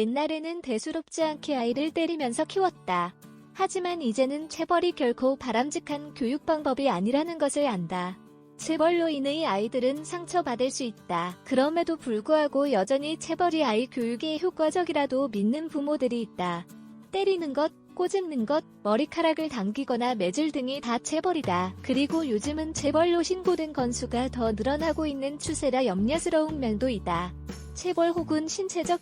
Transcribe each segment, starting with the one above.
옛날에는 대수롭지 않게 아이를 때리면서 키웠다. 하지만 이제는 체벌이 결코 바람직한 교육 방법이 아니라는 것을 안다. 체벌로 인해 아이들은 상처받을 수 있다. 그럼에도 불구하고 여전히 체벌이 아이 교육에 효과적이라도 믿는 부모들이 있다. 때리는 것, 꼬집는 것, 머리카락을 당기거나 매질 등이 다 체벌이다. 그리고 요즘은 체벌로 신고된 건수가 더 늘어나고 있는 추세라 염려스러운 면도 있다. 체벌 혹은 신체적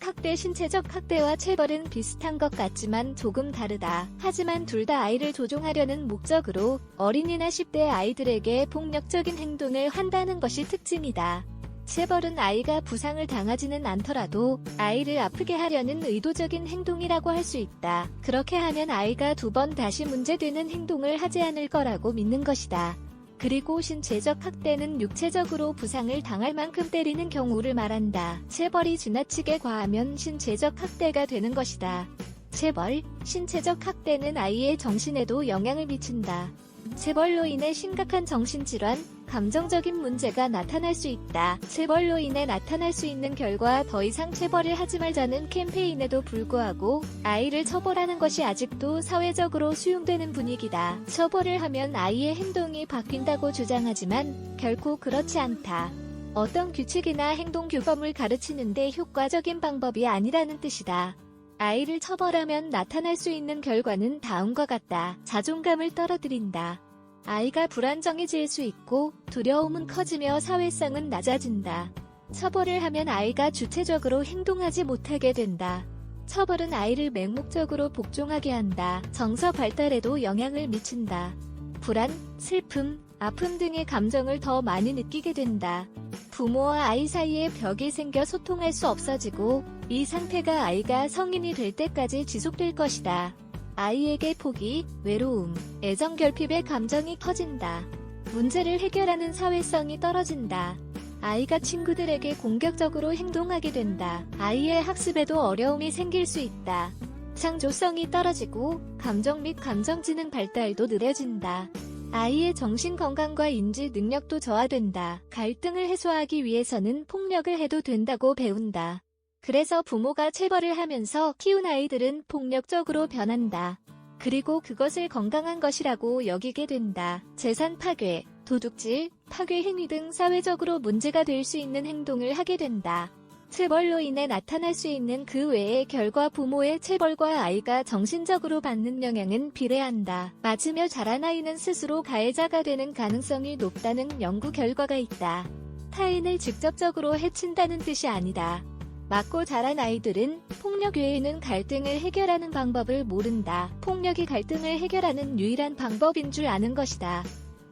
학대와 체벌은 비슷한 것 같지만 조금 다르다. 하지만 둘 다 아이를 조종하려는 목적으로 어린이나 10대 아이들에게 폭력적인 행동을 한다는 것이 특징이다. 체벌은 아이가 부상을 당하지는 않더라도 아이를 아프게 하려는 의도적인 행동이라고 할 수 있다. 그렇게 하면 아이가 두 번 다시 문제되는 행동을 하지 않을 거라고 믿는 것이다. 그리고 신체적 학대는 육체적으로 부상을 당할 만큼 때리는 경우를 말한다. 체벌이 지나치게 과하면 신체적 학대가 되는 것이다. 체벌, 신체적 학대는 아이의 정신에도 영향을 미친다. 체벌로 인해 심각한 정신질환, 감정적인 문제가 나타날 수 있다. 체벌로 인해 나타날 수 있는 결과 더 이상 체벌을 하지 말자는 캠페인에도 불구하고 아이를 처벌하는 것이 아직도 사회적으로 수용되는 분위기다. 처벌을 하면 아이의 행동이 바뀐다고 주장하지만 결코 그렇지 않다. 어떤 규칙이나 행동규범을 가르치는데 효과적인 방법이 아니라는 뜻이다. 아이를 처벌하면 나타날 수 있는 결과는 다음과 같다. 자존감을 떨어뜨린다. 아이가 불안정해질 수 있고 두려움은 커지며 사회성은 낮아진다. 처벌을 하면 아이가 주체적으로 행동하지 못하게 된다. 처벌은 아이를 맹목적으로 복종하게 한다. 정서 발달에도 영향을 미친다. 불안, 슬픔, 아픔 등의 감정을 더 많이 느끼게 된다. 부모와 아이 사이에 벽이 생겨 소통할 수 없어지고 이 상태가 아이가 성인이 될 때까지 지속될 것이다. 아이에게 포기, 외로움, 애정 결핍의 감정이 커진다. 문제를 해결하는 사회성이 떨어진다. 아이가 친구들에게 공격적으로 행동하게 된다. 아이의 학습에도 어려움이 생길 수 있다. 창조성이 떨어지고 감정 및 감정지능 발달도 느려진다. 아이의 정신건강과 인지 능력도 저하된다. 갈등을 해소하기 위해서는 폭력을 해도 된다고 배운다. 그래서 부모가 체벌을 하면서 키운 아이들은 폭력적으로 변한다. 그리고 그것을 건강한 것이라고 여기게 된다. 재산 파괴, 도둑질, 파괴 행위 등 사회적으로 문제가 될 수 있는 행동을 하게 된다. 체벌로 인해 나타날 수 있는 그 외의 결과 부모의 체벌과 아이가 정신적으로 받는 영향은 비례한다. 맞으며 자란 아이는 스스로 가해자가 되는 가능성이 높다는 연구 결과가 있다. 타인을 직접적으로 해친다는 뜻이 아니다. 맞고 자란 아이들은 폭력 외에는 갈등을 해결하는 방법을 모른다. 폭력이 갈등을 해결하는 유일한 방법인 줄 아는 것이다.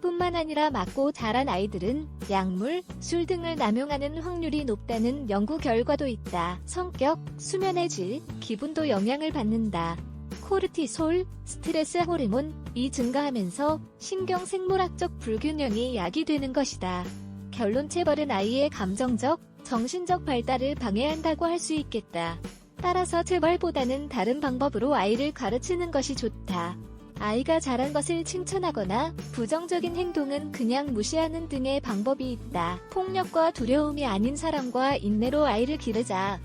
뿐만 아니라 맞고 자란 아이들은 약물, 술 등을 남용하는 확률이 높다는 연구 결과도 있다. 성격, 수면의 질, 기분도 영향을 받는다. 코르티솔, 스트레스 호르몬이 증가하면서 신경생물학적 불균형이 야기되는 것이다. 결론 체벌은 아이의 감정적, 정신적 발달을 방해한다고 할 수 있겠다. 따라서 체벌보다는 다른 방법으로 아이를 가르치는 것이 좋다. 아이가 잘한 것을 칭찬하거나 부정적인 행동은 그냥 무시하는 등의 방법이 있다. 폭력과 두려움이 아닌 사랑과 인내로 아이를 기르자.